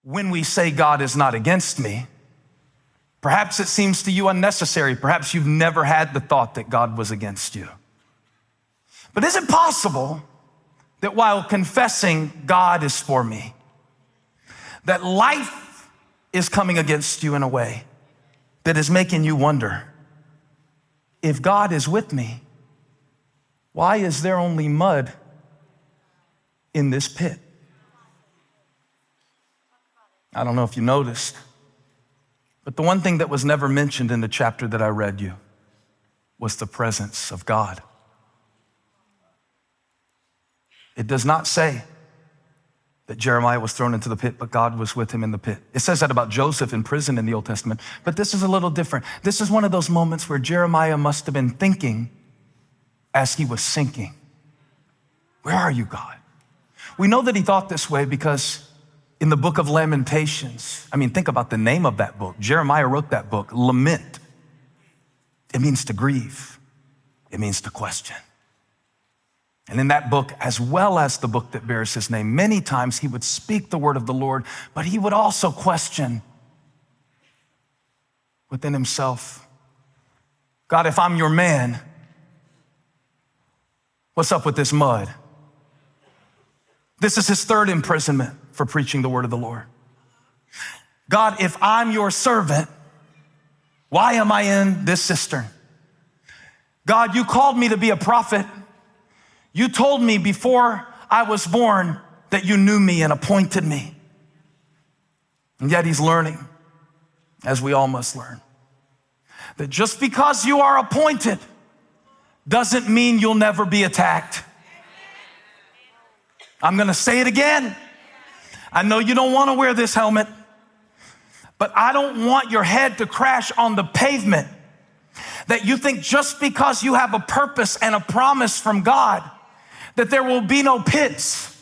when we say God is not against me, perhaps it seems to you unnecessary. Perhaps you've never had the thought that God was against you. But is it possible that while confessing God is for me, that life is coming against you in a way that is making you wonder, if God is with me, why is there only mud in this pit? I don't know if you noticed, but the one thing that was never mentioned in the chapter that I read you was the presence of God. It does not say that Jeremiah was thrown into the pit, but God was with him in the pit. It says that about Joseph in prison in the Old Testament, but this is a little different. This is one of those moments where Jeremiah must have been thinking as he was sinking. Where are you, God? We know that he thought this way because in the book of Lamentations, think about the name of that book. Jeremiah wrote that book, Lament. It means to grieve. It means to question. And in that book, as well as the book that bears his name, many times he would speak the word of the Lord, but he would also question within himself, God, if I'm your man, what's up with this mud? This is his third imprisonment for preaching the word of the Lord. God, if I'm your servant, why am I in this cistern? God, you called me to be a prophet. You told me before I was born that you knew me and appointed me. And yet he's learning, as we all must learn, that just because you are appointed doesn't mean you'll never be attacked. I'm going to say it again. I know you don't want to wear this helmet, but I don't want your head to crash on the pavement, that you think just because you have a purpose and a promise from God that there will be no pits.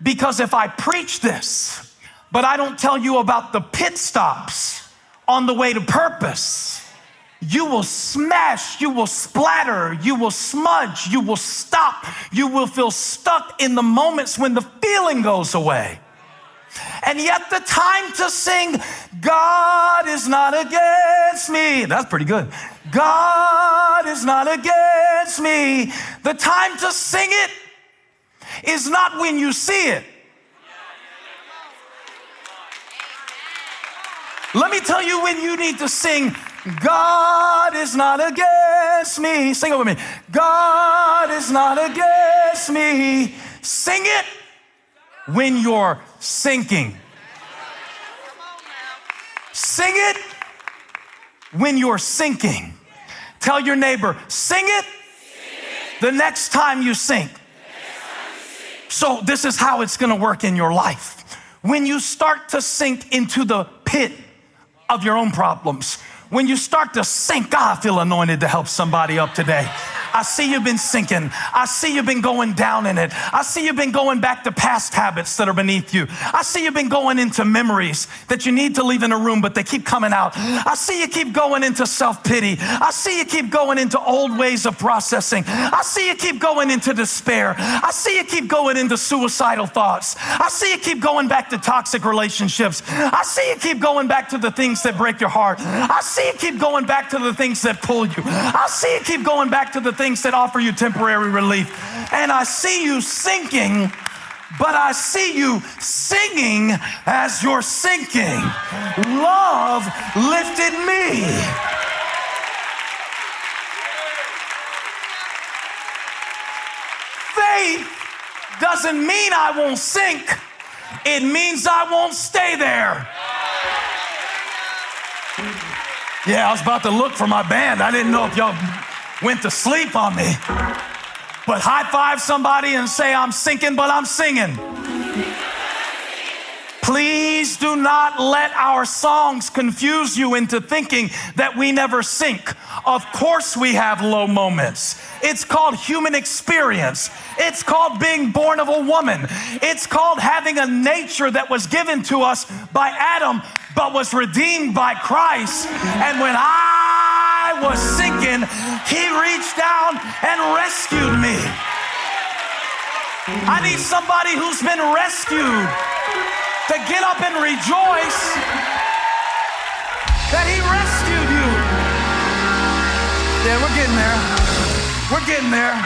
Because if I preach this, but I don't tell you about the pit stops on the way to purpose, you will smash, you will splatter, you will smudge, you will stop, you will feel stuck in the moments when the feeling goes away. And yet the time to sing, God is not against me. That's pretty good. God is not against me. The time to sing it is not when you see it. Let me tell you when you need to sing, God is not against me. Sing it with me. God is not against me. Sing it when you're sinking. Sing it when you're sinking. Tell your neighbor, sing it the next time you sink. So this is how it's going to work in your life. When you start to sink into the pit of your own problems, when you start to sink, God, I feel anointed to help somebody up today. I see you've been sinking. I see you've been going down in it. I see you've been going back to past habits that are beneath you. I see you've been going into memories that you need to leave in a room, but they keep coming out. I see you keep going into self-pity. I see you keep going into old ways of processing. I see you keep going into despair. I see you keep going into suicidal thoughts. I see you keep going back to toxic relationships. I see you keep going back to the things that break your heart. I see you keep going back to the things that pull you. I see you keep going back to the things that offer you temporary relief. And I see you sinking, but I see you singing as you're sinking. Love lifted me. Faith doesn't mean I won't sink. It means I won't stay there. Yeah, I was about to look for my band. I didn't know if y'all went to sleep on me. But high five somebody and say, I'm sinking, but I'm singing. Please do not let our songs confuse you into thinking that we never sink. Of course we have low moments. It's called human experience. It's called being born of a woman. It's called having a nature that was given to us by Adam, but was redeemed by Christ. And when I was sinking, he reached down and rescued me. I need somebody who's been rescued to get up and rejoice that he rescued you. Yeah, we're getting there. We're getting there.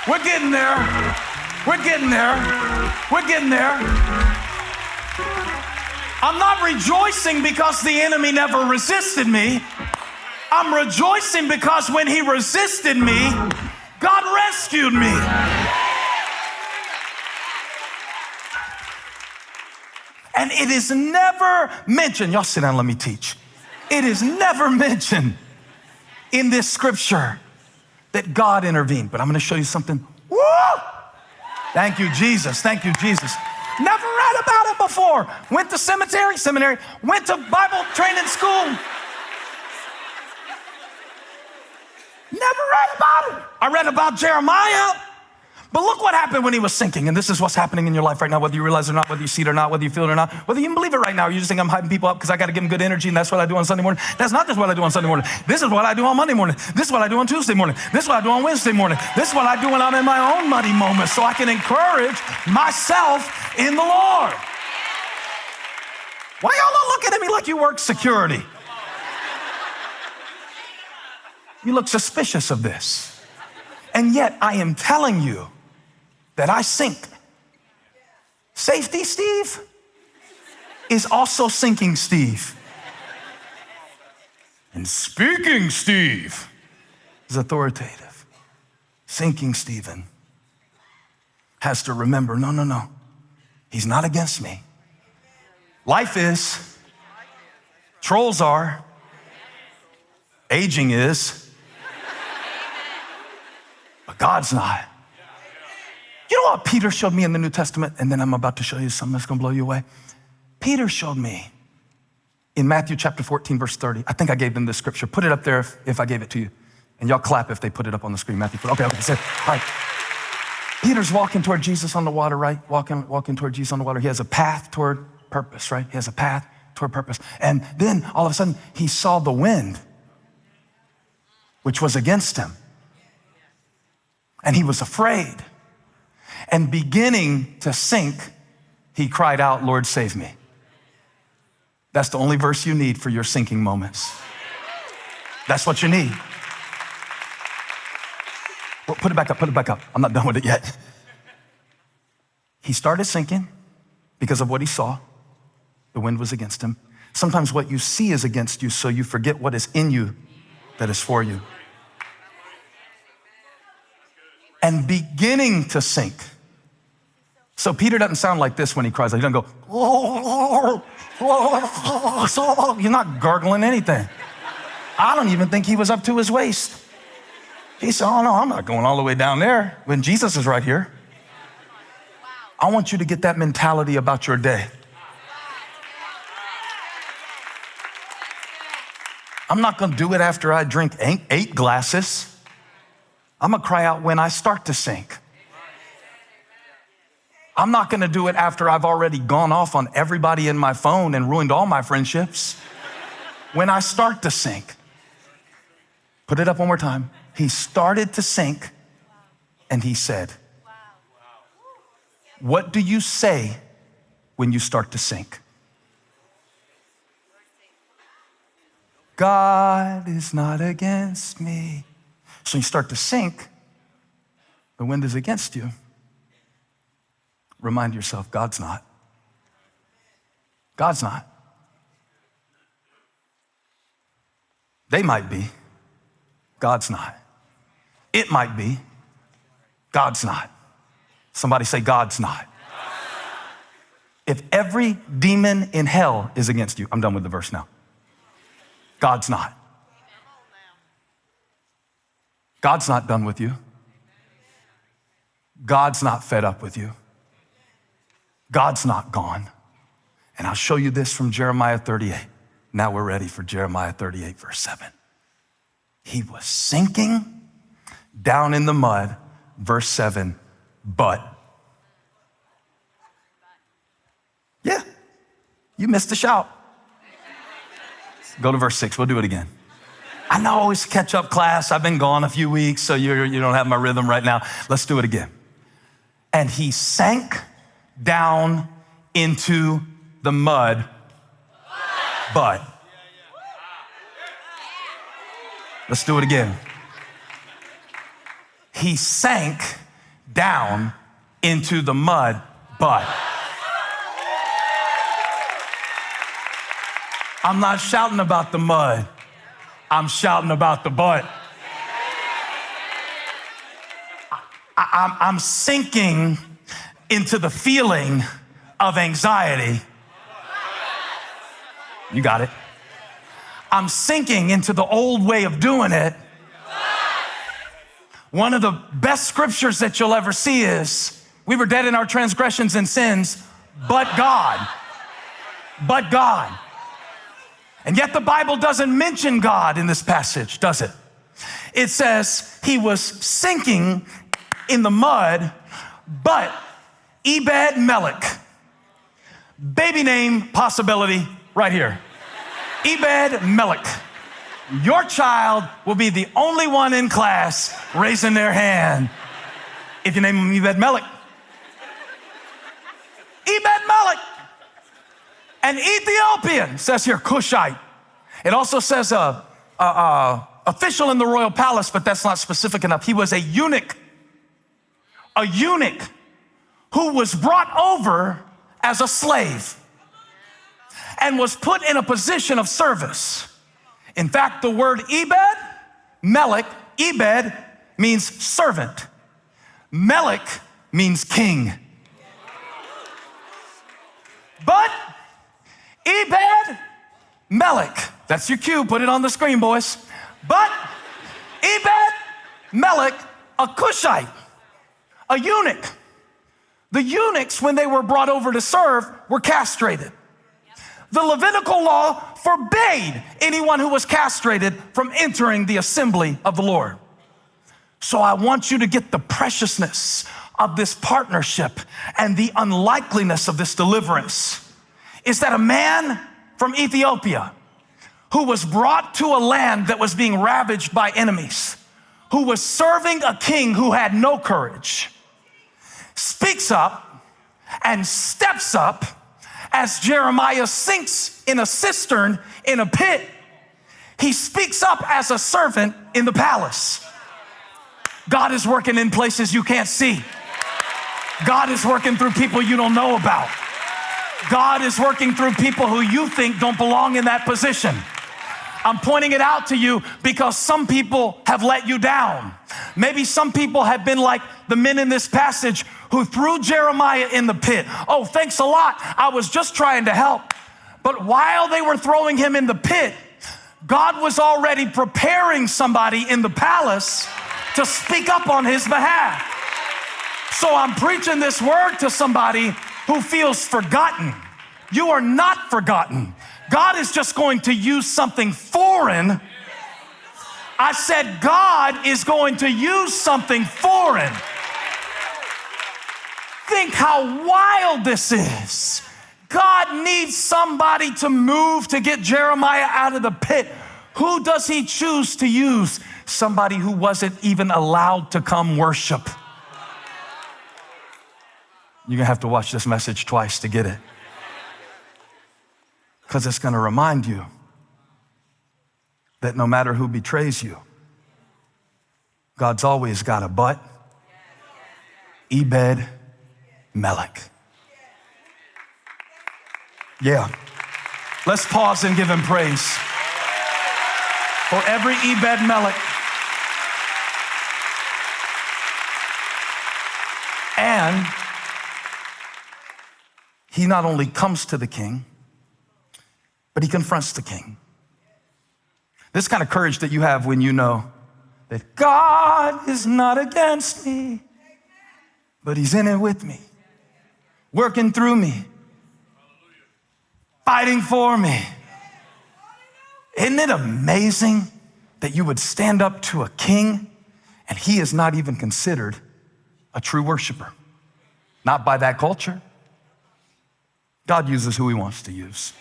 We're getting there. We're getting there. We're getting there. I'm not rejoicing because the enemy never resisted me. I'm rejoicing because when he resisted me, God rescued me. And it is never mentioned. Y'all sit down and let me teach. It is never mentioned in this scripture that God intervened. But I'm going to show you something. Woo! Thank you, Jesus. Thank you, Jesus. Never read about it before. Went to seminary, went to Bible training school. Never read about it. I read about Jeremiah. But look what happened when he was sinking. And this is what's happening in your life right now, whether you realize it or not, whether you see it or not, whether you feel it or not, whether you even believe it right now. You just think I'm hyping people up because I got to give them good energy and that's what I do on Sunday morning. That's not just what I do on Sunday morning. This is what I do on Monday morning. This is what I do on Tuesday morning. This is what I do on Wednesday morning. This is what I do when I'm in my own muddy moments so I can encourage myself in the Lord. Why y'all not looking at me like you work security? You look suspicious of this. And yet I am telling you that I sink. Safety Steve is also sinking Steve. And speaking Steve is authoritative. Sinking Stephen has to remember, no. He's not against me. Life is. Trolls are. Aging is. But God's not. You know what Peter showed me in the New Testament? And then I'm about to show you something that's going to blow you away. Peter showed me in Matthew chapter 14, verse 30. I think I gave them this scripture. Put it up there if I gave it to you. And y'all clap if they put it up on the screen. Matthew 14. Okay. All right. Peter's walking toward Jesus on the water, right? Walking toward Jesus on the water. He has a path toward purpose, right? He has a path toward purpose. And then all of a sudden, he saw the wind, which was against him. And he was afraid. And beginning to sink, he cried out, Lord, save me. That's the only verse you need for your sinking moments. That's what you need. Well, put it back up. I'm not done with it yet. He started sinking because of what he saw. The wind was against him. Sometimes what you see is against you, so you forget what is in you that is for you. And beginning to sink. So Peter doesn't sound like this when he cries. He doesn't go, you're not gargling anything. I don't even think he was up to his waist. He said, oh no, I'm not going all the way down there when Jesus is right here. I want you to get that mentality about your day. I'm not going to do it after I drink 8 glasses. I'm going to cry out when I start to sink. I'm not going to do it after I've already gone off on everybody in my phone and ruined all my friendships. When I start to sink. Put it up one more time. He started to sink and he said, what do you say when you start to sink? God is not against me. So you start to sink, the wind is against you. Remind yourself, God's not. God's not. They might be. God's not. It might be. God's not. Somebody say, God's not. If every demon in hell is against you, I'm done with the verse now. God's not. God's not done with you. God's not fed up with you. God's not gone. And I'll show you this from Jeremiah 38. Now we're ready for Jeremiah 38, verse 7. He was sinking down in the mud, verse 7, but. Yeah, you missed the shout. Go to verse 6, we'll do it again. I know I always catch up class. I've been gone a few weeks, so you don't have my rhythm right now. Let's do it again. And he sank down into the mud, but. Let's do it again. He sank down into the mud, but. I'm not shouting about the mud. I'm shouting about the but. I'm sinking into the feeling of anxiety. You got it. I'm sinking into the old way of doing it. One of the best scriptures that you'll ever see is, we were dead in our transgressions and sins, but God. But God. And yet the Bible doesn't mention God in this passage, does it? It says he was sinking in the mud, but Ebed Melech, baby name possibility right here. Ebed Melech, your child will be the only one in class raising their hand if you name him Ebed Melech. Ebed Melech, an Ethiopian, says here Cushite. It also says official in the royal palace, but that's not specific enough. He was a eunuch who was brought over as a slave and was put in a position of service. In fact, the word Ebed, Melech, Ebed means servant. Melech means king. But Ebed Melech, that's your cue, put it on the screen, boys. But Ebed Melech, a Cushite, a eunuch. The eunuchs, when they were brought over to serve, were castrated. The Levitical law forbade anyone who was castrated from entering the assembly of the Lord. So I want you to get the preciousness of this partnership and the unlikeliness of this deliverance. Is that a man from Ethiopia who was brought to a land that was being ravaged by enemies, who was serving a king who had no courage, speaks up and steps up as Jeremiah sinks in a cistern in a pit. He speaks up as a servant in the palace. God is working in places you can't see. God is working through people you don't know about. God is working through people who you think don't belong in that position. I'm pointing it out to you because some people have let you down. Maybe some people have been like the men in this passage who threw Jeremiah in the pit. Oh, thanks a lot. I was just trying to help. But while they were throwing him in the pit, God was already preparing somebody in the palace to speak up on his behalf. So I'm preaching this word to somebody who feels forgotten. You are not forgotten. God is just going to use something foreign. I said God is going to use something foreign. Think how wild this is. God needs somebody to move to get Jeremiah out of the pit. Who does he choose to use? Somebody who wasn't even allowed to come worship. You're gonna have to watch this message twice to get it, because it's gonna remind you that no matter who betrays you, God's always got a but. Ebed Melech. Yeah. Let's pause and give him praise for every Ebed Melech. And he not only comes to the king, but he confronts the king. This kind of courage that you have when you know that God is not against me, but he's in it with me, working through me, fighting for me. Isn't it amazing that you would stand up to a king and he is not even considered a true worshiper? Not by that culture. God uses who he wants to use.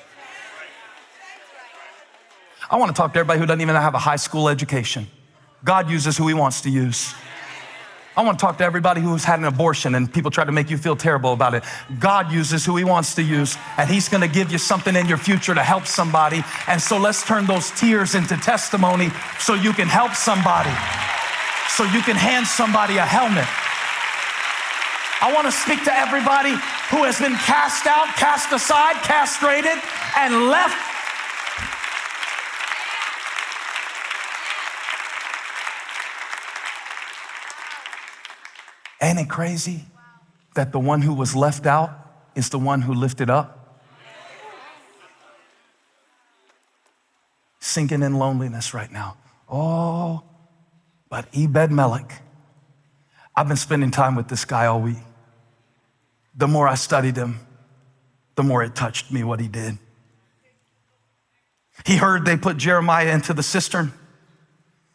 I want to talk to everybody who doesn't even have a high school education. God uses who he wants to use. I want to talk to everybody who's had an abortion and people try to make you feel terrible about it. God uses who he wants to use, and he's going to give you something in your future to help somebody. And so let's turn those tears into testimony so you can help somebody, so you can hand somebody a helmet. I want to speak to everybody who has been cast out, cast aside, castrated, and left. Ain't it crazy that the one who was left out is the one who lifted up? Sinking in loneliness right now. Oh, but Ebed-Melech, I've been spending time with this guy all week. The more I studied him, the more it touched me what he did. He heard they put Jeremiah into the cistern,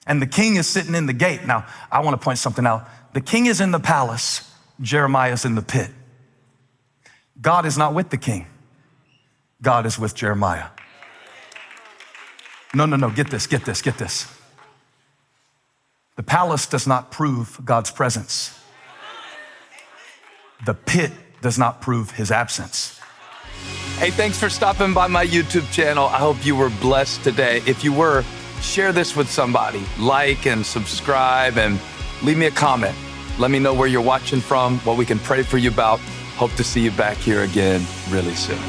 and the king is sitting in the gate. Now, I want to point something out. The king is in the palace, Jeremiah is in the pit. God is not with the king. God is with Jeremiah. No, get this. The palace does not prove God's presence. The pit does not prove his absence. Hey, thanks for stopping by my YouTube channel. I hope you were blessed today. If you were, share this with somebody. Like and subscribe and leave me a comment. Let me know where you're watching from, what we can pray for you about. Hope to see you back here again really soon.